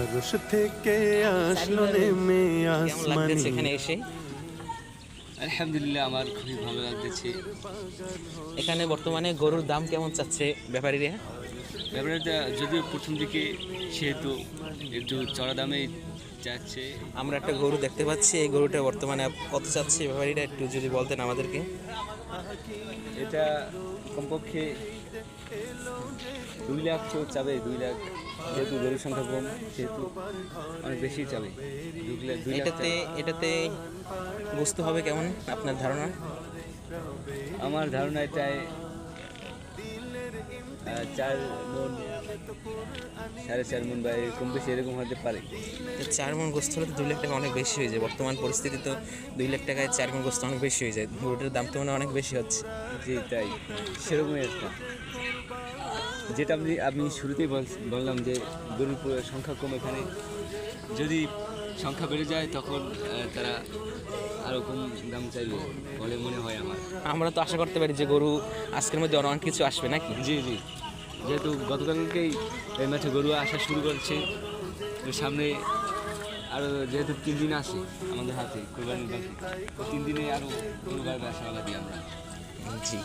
আরশ থেকে আসলো নেমে কেমন লাগতেছে আসমানি। এখানে এসে? আলহামদুলিল্লাহ, আমার খুবই ভালো লাগতেছে। এখানে বর্তমানে গরুর দাম কেমন চাচ্ছে ব্যাপারীরা? ব্যাপারটা যদিও প্রথম দিকে সেহেতু একটু চড়া দামেই যাচ্ছে। আমরা একটা গরু দেখতে পাচ্ছি, এই গরুটা বর্তমানে কত চাচ্ছে ব্যাপারীরা, একটু যদি বলতেন আমাদেরকে। এটা কমপক্ষে 2 লাখ কেউ চাবে, 2 লাখ। যেহেতু গরুর সংখ্যা কম সেহেতু অনেক বেশি চাবে। 2 লাখ এটাতে এটাতে গোস্ত হবে কেমন আপনার ধারণা? আমার ধারণা এটাই 4 মণ, 4.5 মণ বা এরকম বেশি এরকম হতে পারে। তো 4 মণ গোস্ত হলে তো 2 লাখ টাকা অনেক বেশি হয়ে যায়। বর্তমান পরিস্থিতি তো 2 লাখ টাকায় 4 মণ গোস্ত অনেক বেশি হয়ে যায়। গরুটার দাম তো মনে হয় অনেক বেশি হচ্ছে। জি তাই, সেরকমই একটা। যেটা আমি শুরুতেই বললাম যে গরুর সংখ্যা কম এখানে। যদি সংখ্যা বেড়ে যায় তখন তারা আরও কম দাম চাইবে বলে মনে হয় আমার। আমরা তো আশা করতে পারি যে গরু আজকের মধ্যে অনেক কিছু আসবে নাকি? জি জি, যেহেতু গতকালকেই এই মাঠে গরু আসা শুরু করছে, এর সামনে আরও যেহেতু 3 দিন আসে আমাদের হাতে কোরবানির বাকি, 3 দিনে আরও গরু বাড়বে আশাবাদী আমরা। জি।